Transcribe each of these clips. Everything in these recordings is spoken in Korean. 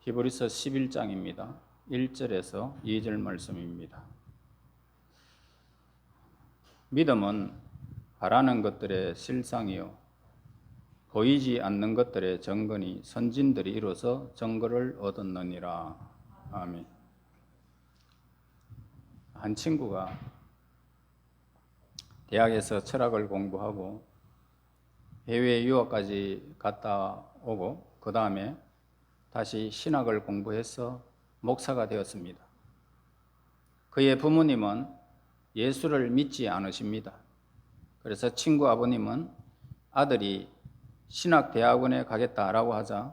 히브리서 11장입니다. 1절에서 2절 말씀입니다. 믿음은 바라는 것들의 실상이요 보이지 않는 것들의 증거니 선진들이 이루어서 증거를 얻었느니라. 아멘. 한 친구가 대학에서 철학을 공부하고 해외 유학까지 갔다 오고 그 다음에 다시 신학을 공부해서 목사가 되었습니다. 그의 부모님은 예수를 믿지 않으십니다. 그래서 친구 아버님은 아들이 신학대학원에 가겠다라고 하자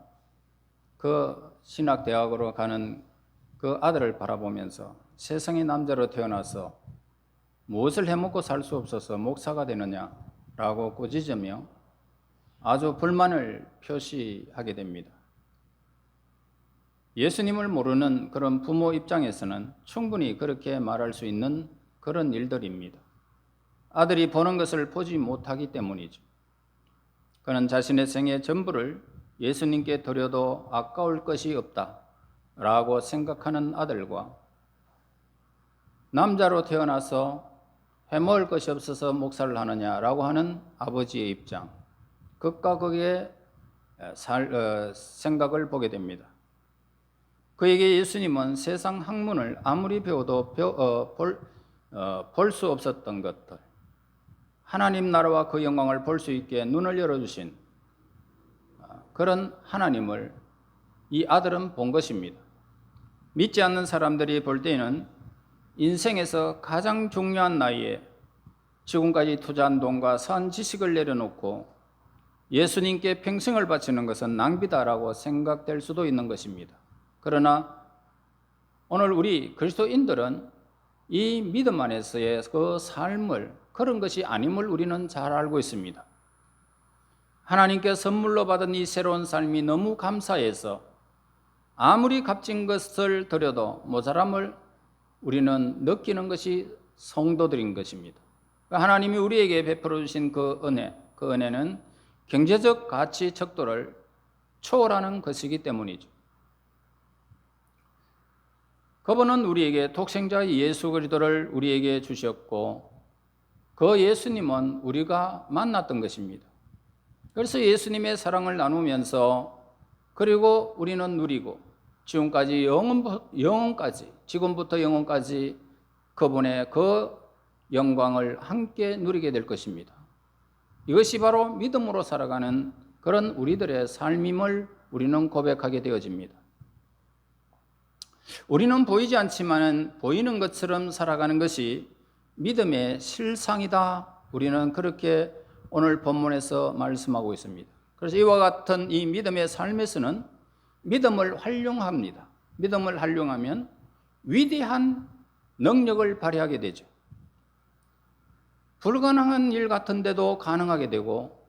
그 신학대학으로 가는 그 아들을 바라보면서 세상의 남자로 태어나서 무엇을 해먹고 살 수 없어서 목사가 되느냐라고 꾸짖으며 아주 불만을 표시하게 됩니다. 예수님을 모르는 그런 부모 입장에서는 충분히 그렇게 말할 수 있는 그런 일들입니다. 아들이 보는 것을 보지 못하기 때문이죠. 그는 자신의 생애 전부를 예수님께 드려도 아까울 것이 없다라고 생각하는 아들과 남자로 태어나서 해먹을 것이 없어서 목사를 하느냐라고 하는 아버지의 입장, 극과 극의 생각을 보게 됩니다. 그에게 예수님은 세상 학문을 아무리 배워도 볼 수 없었던 것들, 하나님 나라와 그 영광을 볼 수 있게 눈을 열어주신 그런 하나님을 이 아들은 본 것입니다. 믿지 않는 사람들이 볼 때에는 인생에서 가장 중요한 나이에 지금까지 투자한 돈과 선 지식을 내려놓고 예수님께 평생을 바치는 것은 낭비다라고 생각될 수도 있는 것입니다. 그러나 오늘 우리 그리스도인들은 이 믿음 안에서의 그 삶을 그런 것이 아님을 우리는 잘 알고 있습니다. 하나님께 선물로 받은 이 새로운 삶이 너무 감사해서 아무리 값진 것을 드려도 모자람을 우리는 느끼는 것이 성도들인 것입니다. 하나님이 우리에게 베풀어 주신 그 은혜는 경제적 가치 척도를 초월하는 것이기 때문이죠. 그분은 우리에게 독생자 예수 그리스도를 우리에게 주셨고 그 예수님은 우리가 만났던 것입니다. 그래서 예수님의 사랑을 나누면서 그리고 우리는 누리고 지금까지 영원까지 지금부터 영원까지 그분의 그 영광을 함께 누리게 될 것입니다. 이것이 바로 믿음으로 살아가는 그런 우리들의 삶임을 우리는 고백하게 되어집니다. 우리는 보이지 않지만 보이는 것처럼 살아가는 것이 믿음의 실상이다. 우리는 그렇게 오늘 본문에서 말씀하고 있습니다. 그래서 이와 같은 이 믿음의 삶에서는 믿음을 활용합니다. 믿음을 활용하면 위대한 능력을 발휘하게 되죠. 불가능한 일 같은데도 가능하게 되고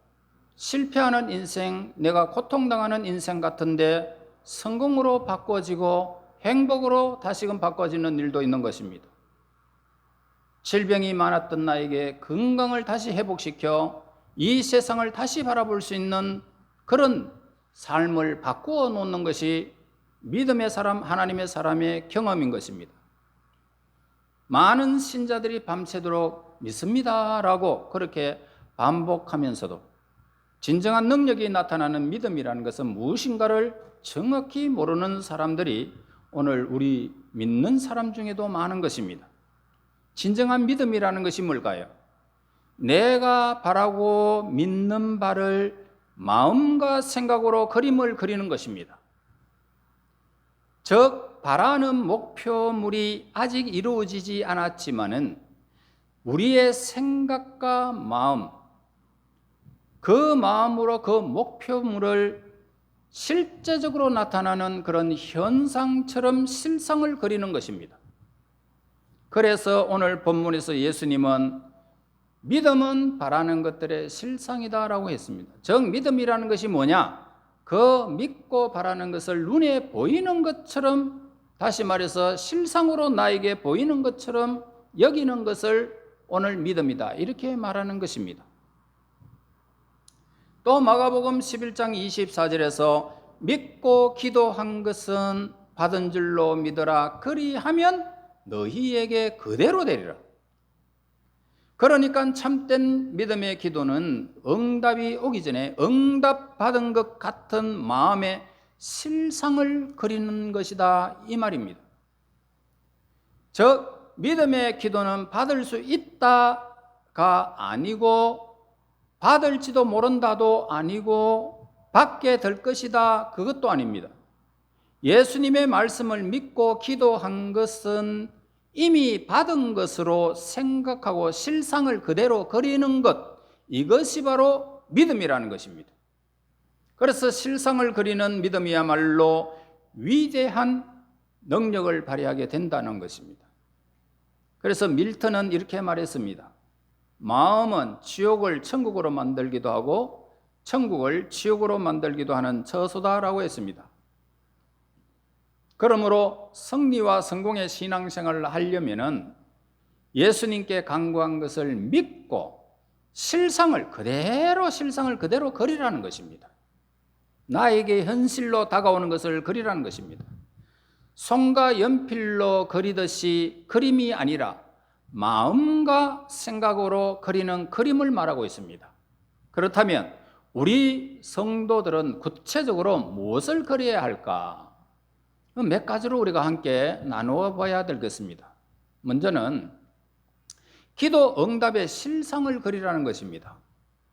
실패하는 인생, 내가 고통당하는 인생 같은데 성공으로 바꿔지고 행복으로 다시금 바꿔지는 일도 있는 것입니다. 질병이 많았던 나에게 건강을 다시 회복시켜 이 세상을 다시 바라볼 수 있는 그런 삶을 바꾸어 놓는 것이 믿음의 사람, 하나님의 사람의 경험인 것입니다. 많은 신자들이 밤새도록 믿습니다라고 그렇게 반복하면서도 진정한 능력이 나타나는 믿음이라는 것은 무엇인가를 정확히 모르는 사람들이 오늘 우리 믿는 사람 중에도 많은 것입니다. 진정한 믿음이라는 것이 뭘까요? 내가 바라고 믿는 바를 마음과 생각으로 그림을 그리는 것입니다. 즉 바라는 목표물이 아직 이루어지지 않았지만은 우리의 생각과 마음, 그 마음으로 그 목표물을 실제적으로 나타나는 그런 현상처럼 실상을 그리는 것입니다. 그래서 오늘 본문에서 예수님은 믿음은 바라는 것들의 실상이다라고 했습니다. 즉 믿음이라는 것이 뭐냐? 그 믿고 바라는 것을 눈에 보이는 것처럼, 다시 말해서 실상으로 나에게 보이는 것처럼 여기는 것을 오늘 믿음이다, 이렇게 말하는 것입니다. 또 마가복음 11장 24절에서 믿고 기도한 것은 받은 줄로 믿어라. 그리하면 너희에게 그대로 되리라. 그러니까 참된 믿음의 기도는 응답이 오기 전에 응답받은 것 같은 마음의 실상을 그리는 것이다, 이 말입니다. 즉 믿음의 기도는 받을 수 있다가 아니고 받을지도 모른다도 아니고 받게 될 것이다, 그것도 아닙니다. 예수님의 말씀을 믿고 기도한 것은 이미 받은 것으로 생각하고 실상을 그대로 그리는 것, 이것이 바로 믿음이라는 것입니다. 그래서 실상을 그리는 믿음이야말로 위대한 능력을 발휘하게 된다는 것입니다. 그래서 밀턴은 이렇게 말했습니다. 마음은 지옥을 천국으로 만들기도 하고 천국을 지옥으로 만들기도 하는 처소다라고 했습니다. 그러므로 승리와 성공의 신앙생활을 하려면은 예수님께 간구한 것을 믿고 실상을 그대로 그리라는 것입니다. 나에게 현실로 다가오는 것을 그리라는 것입니다. 손과 연필로 그리듯이 그림이 아니라 마음과 생각으로 그리는 그림을 말하고 있습니다. 그렇다면 우리 성도들은 구체적으로 무엇을 그려야 할까? 몇 가지로 우리가 함께 나누어 봐야 되겠습니다. 먼저는 기도 응답의 실상을 그리라는 것입니다.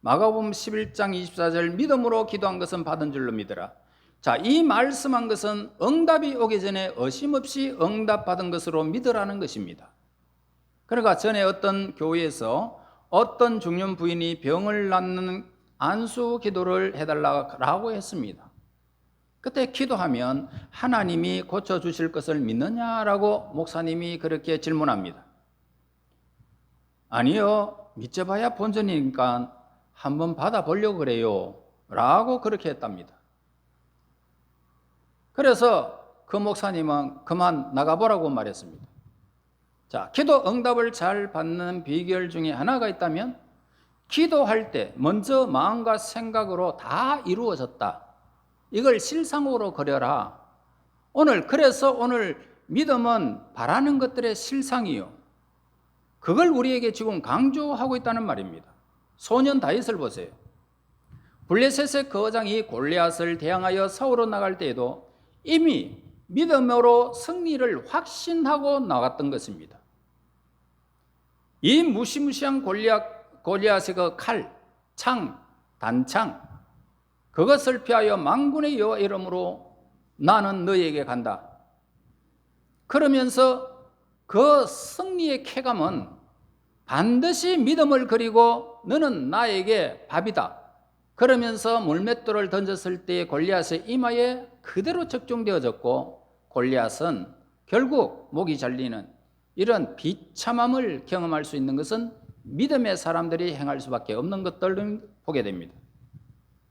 마가복음 11장 24절 믿음으로 기도한 것은 받은 줄로 믿으라. 자, 이 말씀한 것은 응답이 오기 전에 의심없이 응답받은 것으로 믿으라는 것입니다. 그러니까 전에 어떤 교회에서 어떤 중년 부인이 병을 낫는 안수 기도를 해달라고 했습니다. 그때 기도하면 하나님이 고쳐주실 것을 믿느냐라고 목사님이 그렇게 질문합니다. 아니요, 믿져봐야 본전이니까 한번 받아보려고 그래요 라고 그렇게 했답니다. 그래서 그 목사님은 그만 나가보라고 말했습니다. 자, 기도 응답을 잘 받는 비결 중에 하나가 있다면 기도할 때 먼저 마음과 생각으로 다 이루어졌다, 이걸 실상으로 그려라. 그래서 오늘 믿음은 바라는 것들의 실상이요, 그걸 우리에게 지금 강조하고 있다는 말입니다. 소년 다윗을 보세요. 블레셋의 거장이 골리앗을 대항하여 싸우러 나갈 때에도 이미 믿음으로 승리를 확신하고 나갔던 것입니다. 이 무시무시한 골리앗의 그 칼, 창, 단창, 그것을 피하여 만군의 여호와 이름으로 나는 너희에게 간다. 그러면서 그 승리의 쾌감은 반드시 믿음을 그리고 너는 나에게 밥이다. 그러면서 물맷돌을 던졌을 때 골리앗의 이마에 그대로 적중되어졌고 골리앗은 결국 목이 잘리는 이런 비참함을 경험할 수 있는 것은 믿음의 사람들이 행할 수밖에 없는 것들을 보게 됩니다.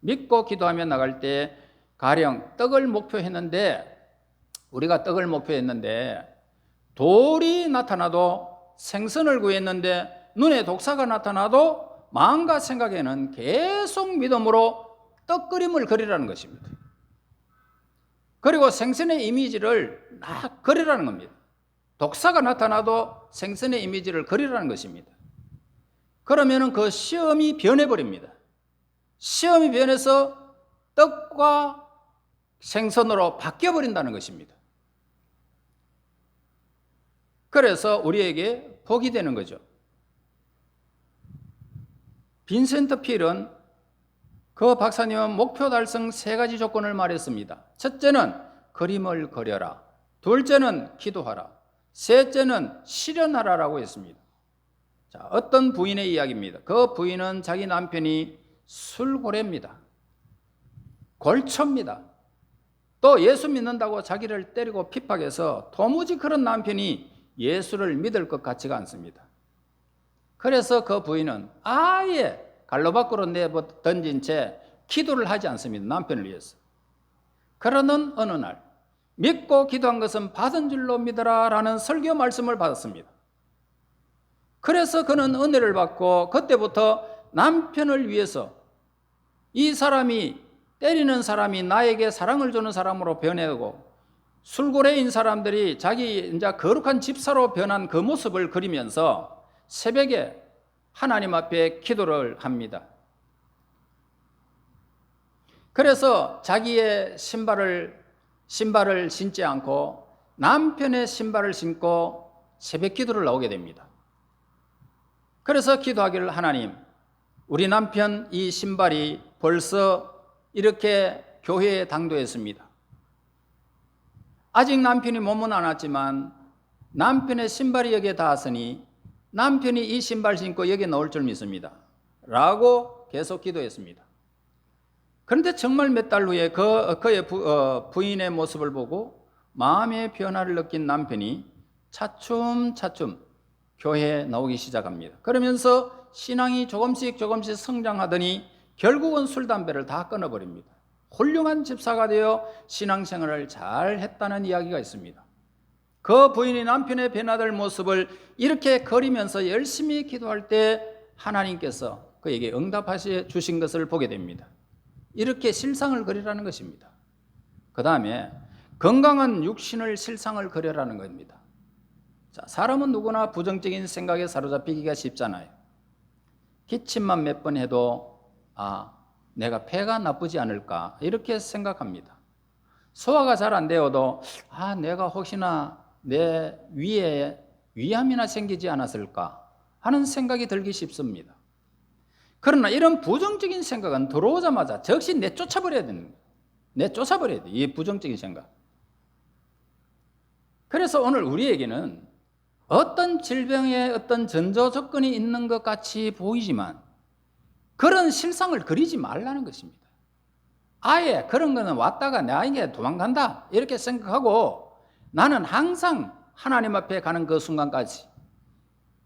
믿고 기도하며 나갈 때 가령 떡을 목표했는데 우리가 떡을 목표했는데 돌이 나타나도 생선을 구했는데 눈에 독사가 나타나도 마음과 생각에는 계속 믿음으로 떡그림을 그리라는 것입니다. 그리고 생선의 이미지를 막 그리라는 겁니다. 독사가 나타나도 생선의 이미지를 그리라는 것입니다. 그러면 그 시험이 변해버립니다. 시험이 변해서 떡과 생선으로 바뀌어버린다는 것입니다. 그래서 우리에게 복이 되는 거죠. 빈센트 필은 그 박사님은 목표 달성 3가지 조건을 말했습니다. 첫째는 그림을 그려라. 둘째는 기도하라. 셋째는 실현하라라고 했습니다. 자, 어떤 부인의 이야기입니다. 그 부인은 자기 남편이 술고래입니다. 골초입니다. 또 예수 믿는다고 자기를 때리고 핍박해서 도무지 그런 남편이 예수를 믿을 것 같지가 않습니다. 그래서 그 부인은 아예 갈로 밖으로 내버 던진 채 기도를 하지 않습니다. 남편을 위해서. 그러는 어느 날 믿고 기도한 것은 받은 줄로 믿어라 라는 설교 말씀을 받았습니다. 그래서 그는 은혜를 받고 그때부터 남편을 위해서 이 사람이 때리는 사람이 나에게 사랑을 주는 사람으로 변해고, 술고래인 사람들이 자기 이제 거룩한 집사로 변한 그 모습을 그리면서 새벽에 하나님 앞에 기도를 합니다. 그래서 자기의 신발을 신지 않고 남편의 신발을 신고 새벽 기도를 나오게 됩니다. 그래서 기도하기를, 하나님, 우리 남편 이 신발이 벌써 이렇게 교회에 당도했습니다. 아직 남편이 몸은 안 왔지만 남편의 신발이 여기에 닿았으니 남편이 이 신발 신고 여기에 나올 줄 믿습니다 라고 계속 기도했습니다. 그런데 정말 몇 달 후에 그의 부인의 모습을 보고 마음의 변화를 느낀 남편이 차츰차츰 교회에 나오기 시작합니다. 그러면서 신앙이 조금씩 성장하더니 결국은 술, 담배를 다 끊어버립니다. 훌륭한 집사가 되어 신앙생활을 잘 했다는 이야기가 있습니다. 그 부인이 남편의 변화될 모습을 이렇게 그리면서 열심히 기도할 때 하나님께서 그에게 응답하시 주신 것을 보게 됩니다. 이렇게 실상을 그리라는 것입니다. 그 다음에 건강한 육신을 실상을 그려라는 겁니다. 자, 사람은 누구나 부정적인 생각에 사로잡히기가 쉽잖아요. 기침만 몇 번 해도 내가 폐가 나쁘지 않을까 이렇게 생각합니다. 소화가 잘 안 되어도 내가 혹시나 내 위에 위암이나 생기지 않았을까 하는 생각이 들기 쉽습니다. 그러나 이런 부정적인 생각은 들어오자마자 즉시 내쫓아버려야 되는 거예요. 내쫓아버려야 돼요. 이 부정적인 생각. 그래서 오늘 우리에게는 어떤 질병에 어떤 전조 조건이 있는 것 같이 보이지만 그런 실상을 그리지 말라는 것입니다. 아예 그런 거는 왔다가 나에게 도망간다 이렇게 생각하고 나는 항상 하나님 앞에 가는 그 순간까지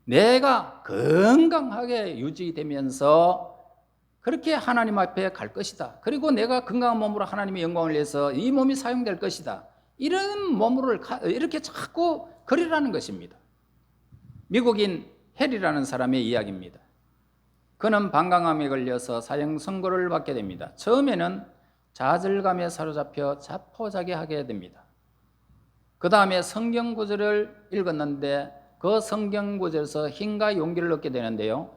내가 건강하게 유지되면서 그렇게 하나님 앞에 갈 것이다. 그리고 내가 건강한 몸으로 하나님의 영광을 위해서 이 몸이 사용될 것이다. 이런 몸으로 이렇게 자꾸 그리라는 것입니다. 미국인 해리라는 사람의 이야기입니다. 그는 방광암에 걸려서 사형 선고를 받게 됩니다. 처음에는 좌절감에 사로잡혀 자포자기하게 됩니다. 그 다음에 성경 구절을 읽었는데 그 성경 구절에서 힘과 용기를 얻게 되는데요.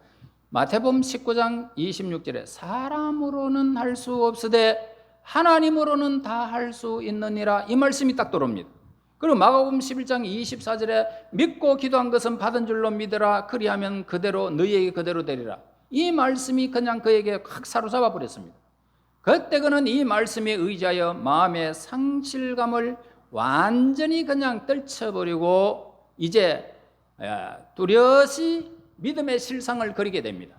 마태복음 19장 26절에 사람으로는 할 수 없으되 하나님으로는 다 할 수 있느니라 이 말씀이 딱 들어옵니다. 그리고 마가복음 11장 24절에 믿고 기도한 것은 받은 줄로 믿으라 그리하면 그대로 너희에게 그대로 되리라. 이 말씀이 그냥 그에게 확 사로잡아 버렸습니다. 그때 그는 이 말씀에 의지하여 마음의 상실감을 완전히 그냥 떨쳐버리고 이제 뚜렷이 믿음의 실상을 그리게 됩니다.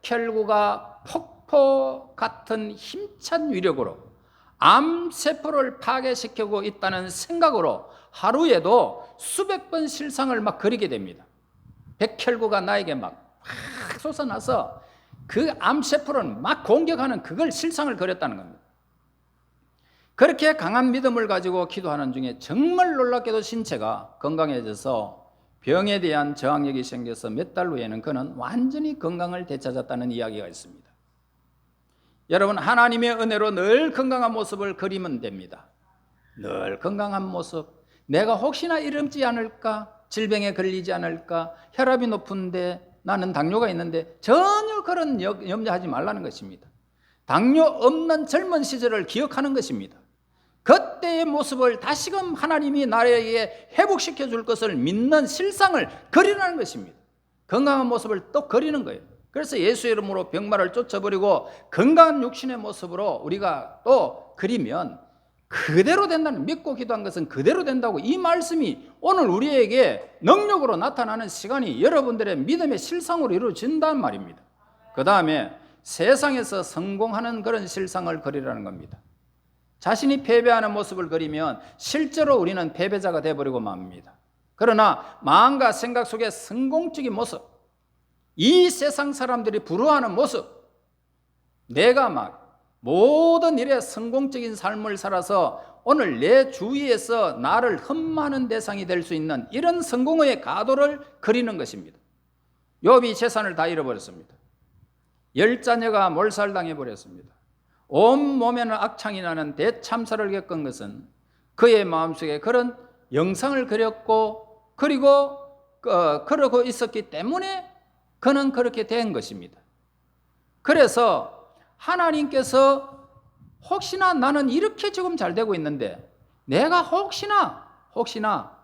벽혈구가 폭포 같은 힘찬 위력으로 암세포를 파괴시키고 있다는 생각으로 하루에도 수백 번 실상을 막 그리게 됩니다. 벽혈구가 나에게 막 솟아나서 그 암세포를 막 공격하는 그걸 실상을 그렸다는 겁니다. 그렇게 강한 믿음을 가지고 기도하는 중에 정말 놀랍게도 신체가 건강해져서 병에 대한 저항력이 생겨서 몇 달 후에는 그는 완전히 건강을 되찾았다는 이야기가 있습니다. 여러분, 하나님의 은혜로 늘 건강한 모습을 그리면 됩니다. 늘 건강한 모습. 내가 혹시나 이름지 않을까? 질병에 걸리지 않을까? 혈압이 높은데 나는 당뇨가 있는데 전혀 그런 염려하지 말라는 것입니다. 당뇨 없는 젊은 시절을 기억하는 것입니다. 그때의 모습을 다시금 하나님이 나에게 회복시켜 줄 것을 믿는 실상을 그리라는 것입니다. 건강한 모습을 또 그리는 거예요. 그래서 예수 이름으로 병마를 쫓아버리고 건강한 육신의 모습으로 우리가 또 그리면 그대로 된다는, 믿고 기도한 것은 그대로 된다고 이 말씀이 오늘 우리에게 능력으로 나타나는 시간이 여러분들의 믿음의 실상으로 이루어진단 말입니다. 그 다음에 세상에서 성공하는 그런 실상을 그리라는 겁니다. 자신이 패배하는 모습을 그리면 실제로 우리는 패배자가 되어버리고 맙니다. 그러나 마음과 생각 속에 성공적인 모습, 이 세상 사람들이 부러워하는 모습, 내가 막 모든 일에 성공적인 삶을 살아서 오늘 내 주위에서 나를 흠모하는 대상이 될 수 있는 이런 성공의 가도를 그리는 것입니다. 욥이 재산을 다 잃어버렸습니다. 10자녀가 몰살당해버렸습니다. 온몸에는 악창이 나는 대참사를 겪은 것은 그의 마음속에 그런 영상을 그렸고 그리고 그러고 있었기 때문에 그는 그렇게 된 것입니다. 그래서 하나님께서 혹시나 나는 이렇게 지금 잘 되고 있는데 내가 혹시나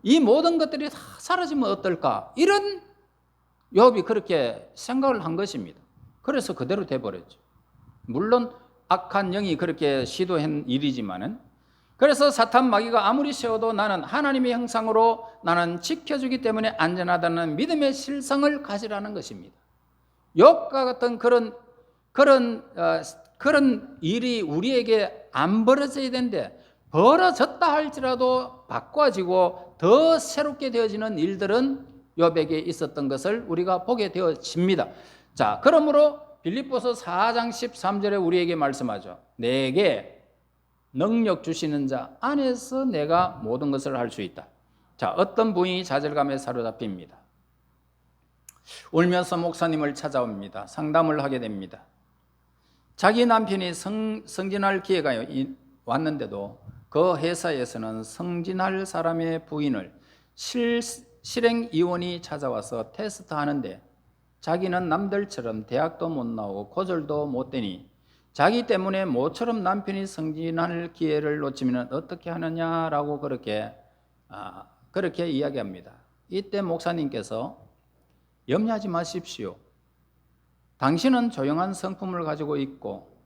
이 모든 것들이 다 사라지면 어떨까, 이런 욥이 그렇게 생각을 한 것입니다. 그래서 그대로 돼버렸죠. 물론 악한 영이 그렇게 시도한 일이지만은, 그래서 사탄 마귀가 아무리 세워도 나는 하나님의 형상으로 나는 지켜주기 때문에 안전하다는 믿음의 실상을 가지라는 것입니다. 욥과 같은 그런 일이 우리에게 안 벌어져야 되는데, 벌어졌다 할지라도 바꿔지고 더 새롭게 되어지는 일들은 욥에게 있었던 것을 우리가 보게 되어집니다. 자, 그러므로 빌립보서 4장 13절에 우리에게 말씀하죠. 내게 능력 주시는 자 안에서 내가 모든 것을 할 수 있다. 자, 어떤 부인이 좌절감에 사로잡힙니다. 울면서 목사님을 찾아옵니다. 상담을 하게 됩니다. 자기 남편이 승진할 기회가 왔는데도 그 회사에서는 승진할 사람의 부인을 실행위원이 찾아와서 테스트하는데 자기는 남들처럼 대학도 못 나오고 고졸도 못 되니 자기 때문에 모처럼 남편이 승진할 기회를 놓치면 어떻게 하느냐라고 그렇게 이야기합니다. 이때 목사님께서 염려하지 마십시오. 당신은 조용한 성품을 가지고 있고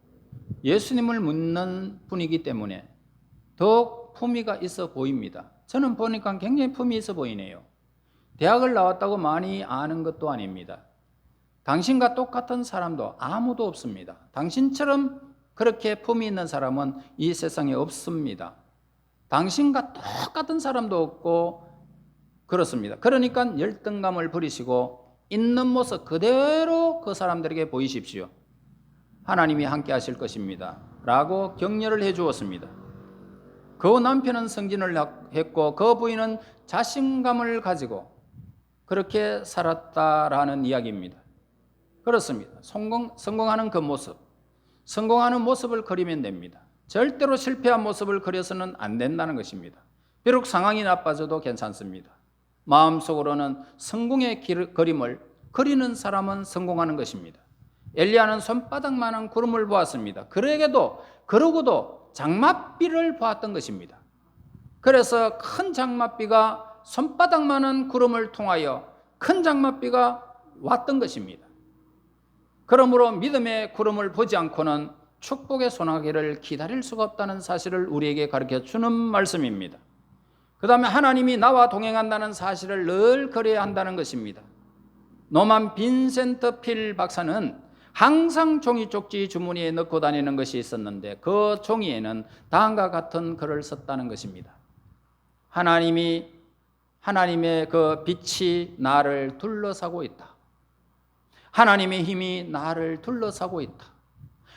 예수님을 묻는 분이기 때문에 더욱 품위가 있어 보입니다. 저는 보니까 굉장히 품이 있어 보이네요. 대학을 나왔다고 많이 아는 것도 아닙니다. 당신과 똑같은 사람도 아무도 없습니다. 당신처럼 그렇게 품이 있는 사람은 이 세상에 없습니다. 당신과 똑같은 사람도 없고 그렇습니다. 그러니까 열등감을 버리시고 있는 모습 그대로 그 사람들에게 보이십시오. 하나님이 함께 하실 것입니다. 라고 격려를 해 주었습니다. 그 남편은 승진을 했고 그 부인은 자신감을 가지고 그렇게 살았다라는 이야기입니다. 그렇습니다. 성공하는 그 모습, 성공하는 모습을 그리면 됩니다. 절대로 실패한 모습을 그려서는 안 된다는 것입니다. 비록 상황이 나빠져도 괜찮습니다. 마음속으로는 성공의 그림을 그리는 사람은 성공하는 것입니다. 엘리야는 손바닥만한 구름을 보았습니다. 그러고도 장맛비를 보았던 것입니다. 그래서 큰 장맛비가 손바닥만한 구름을 통하여 큰 장맛비가 왔던 것입니다. 그러므로 믿음의 구름을 보지 않고는 축복의 소나기를 기다릴 수가 없다는 사실을 우리에게 가르쳐 주는 말씀입니다. 그 다음에 하나님이 나와 동행한다는 사실을 늘 그려야 한다는 것입니다. 노만 빈센트 필 박사는 항상 종이 쪽지 주머니에 넣고 다니는 것이 있었는데 그 종이에는 다음과 같은 글을 썼다는 것입니다. 하나님의 그 빛이 나를 둘러싸고 있다. 하나님의 힘이 나를 둘러싸고 있다.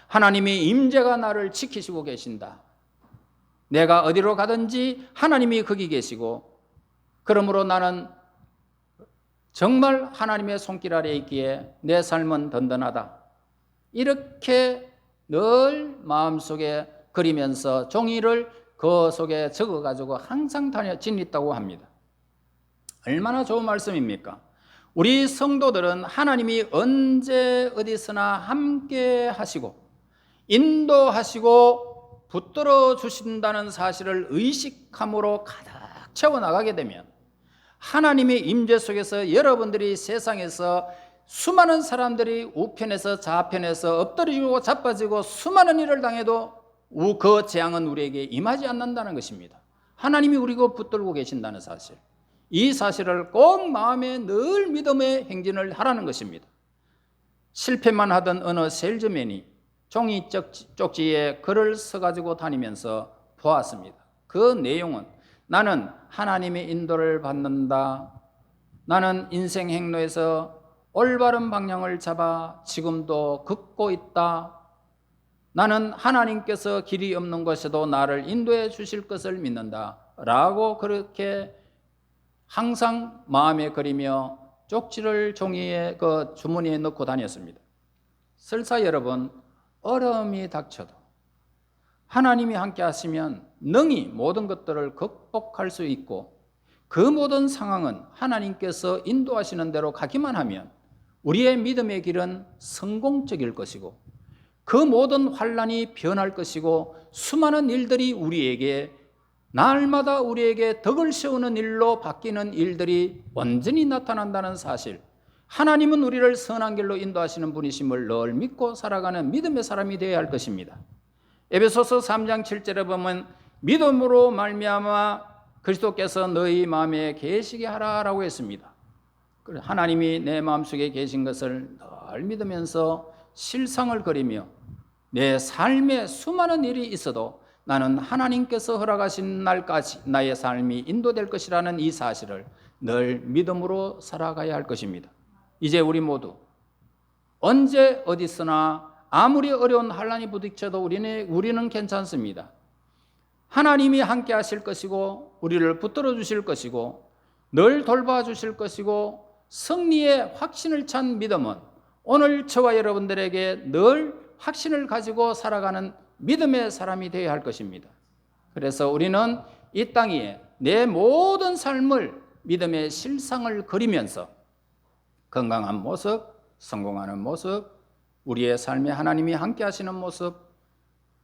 하나님의 임재가 나를 지키시고 계신다. 내가 어디로 가든지 하나님이 거기 계시고 그러므로 나는 정말 하나님의 손길 아래에 있기에 내 삶은 든든하다. 이렇게 늘 마음속에 그리면서 종이를 그 속에 적어가지고 항상 지녔다고 합니다. 얼마나 좋은 말씀입니까? 우리 성도들은 하나님이 언제 어디서나 함께 하시고 인도하시고 붙들어 주신다는 사실을 의식함으로 가득 채워나가게 되면 하나님의 임재 속에서 여러분들이 세상에서 수많은 사람들이 우편에서 좌편에서 엎드리고 자빠지고 수많은 일을 당해도 그 재앙은 우리에게 임하지 않는다는 것입니다. 하나님이 우리고 붙들고 계신다는 사실, 이 사실을 꼭 마음에 늘 믿음의 행진을 하라는 것입니다. 실패만 하던 어느 셀즈맨이 종이 쪽지에 글을 써가지고 다니면서 보았습니다. 그 내용은 나는 하나님의 인도를 받는다. 나는 인생 행로에서 올바른 방향을 잡아 지금도 걷고 있다. 나는 하나님께서 길이 없는 곳에도 나를 인도해 주실 것을 믿는다. 라고 그렇게 항상 마음에 그리며 쪽지를 종이에 그 주머니에 넣고 다녔습니다. 설사 여러분, 어려움이 닥쳐도 하나님이 함께 하시면 능히 모든 것들을 극복할 수 있고, 그 모든 상황은 하나님께서 인도하시는 대로 가기만 하면 우리의 믿음의 길은 성공적일 것이고, 그 모든 환난이 변할 것이고, 수많은 일들이 우리에게 날마다 우리에게 덕을 세우는 일로 바뀌는 일들이 온전히 나타난다는 사실, 하나님은 우리를 선한 길로 인도하시는 분이심을 늘 믿고 살아가는 믿음의 사람이 되어야 할 것입니다. 에베소서 3장 7절에 보면 믿음으로 말미암아 그리스도께서 너희 마음에 계시게 하라라고 했습니다. 하나님이 내 마음속에 계신 것을 늘 믿으면서 실상을 그리며 내 삶에 수많은 일이 있어도 나는 하나님께서 허락하신 날까지 나의 삶이 인도될 것이라는 이 사실을 늘 믿음으로 살아가야 할 것입니다. 이제 우리 모두 언제 어디서나 아무리 어려운 환난이 부딪혀도 우리는 괜찮습니다. 하나님이 함께 하실 것이고 우리를 붙들어 주실 것이고 늘 돌봐 주실 것이고, 승리의 확신을 찬 믿음은 오늘 저와 여러분들에게 늘 확신을 가지고 살아가는 믿음의 사람이 되어야 할 것입니다. 그래서 우리는 이 땅 위에 내 모든 삶을 믿음의 실상을 그리면서 건강한 모습, 성공하는 모습, 우리의 삶에 하나님이 함께 하시는 모습,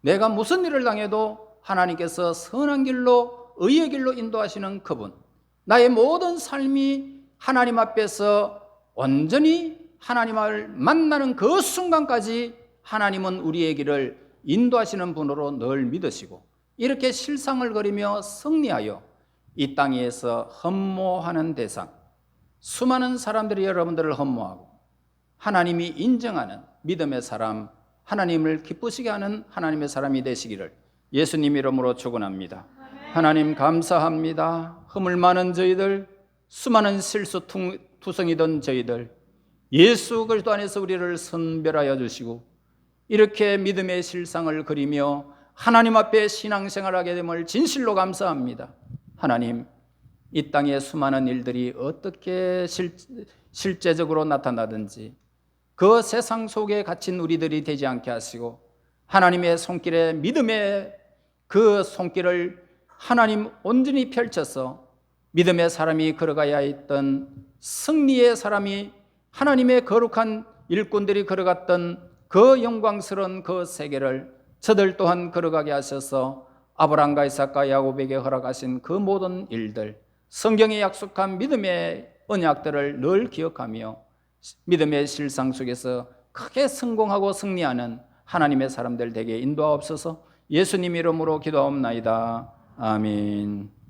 내가 무슨 일을 당해도 하나님께서 선한 길로, 의의 길로 인도하시는 그분, 나의 모든 삶이 하나님 앞에서 온전히 하나님을 만나는 그 순간까지 하나님은 우리의 길을 인도하시는 분으로 늘 믿으시고, 이렇게 실상을 그리며 승리하여 이 땅에서 흠모하는 대상, 수많은 사람들이 여러분들을 흠모하고 하나님이 인정하는 믿음의 사람, 하나님을 기쁘시게 하는 하나님의 사람이 되시기를 예수님 이름으로 축원합니다. 하나님 감사합니다. 허물 많은 저희들, 수많은 실수투성이던 저희들, 예수 그리스도 안에서 우리를 선별하여 주시고 이렇게 믿음의 실상을 그리며 하나님 앞에 신앙생활하게 됨을 진실로 감사합니다. 하나님, 이 땅의 수많은 일들이 어떻게 실제적으로 나타나든지 그 세상 속에 갇힌 우리들이 되지 않게 하시고, 하나님의 손길에 믿음의 그 손길을 하나님 온전히 펼쳐서 믿음의 사람이 걸어가야 했던, 승리의 사람이 하나님의 거룩한 일꾼들이 걸어갔던 그 영광스러운 그 세계를 저들 또한 걸어가게 하셔서 아브라함과 이삭과 야곱에게 허락하신 그 모든 일들, 성경에 약속한 믿음의 언약들을 늘 기억하며 믿음의 실상 속에서 크게 성공하고 승리하는 하나님의 사람들 되게 인도하옵소서. 예수님 이름으로 기도하옵나이다. 아멘.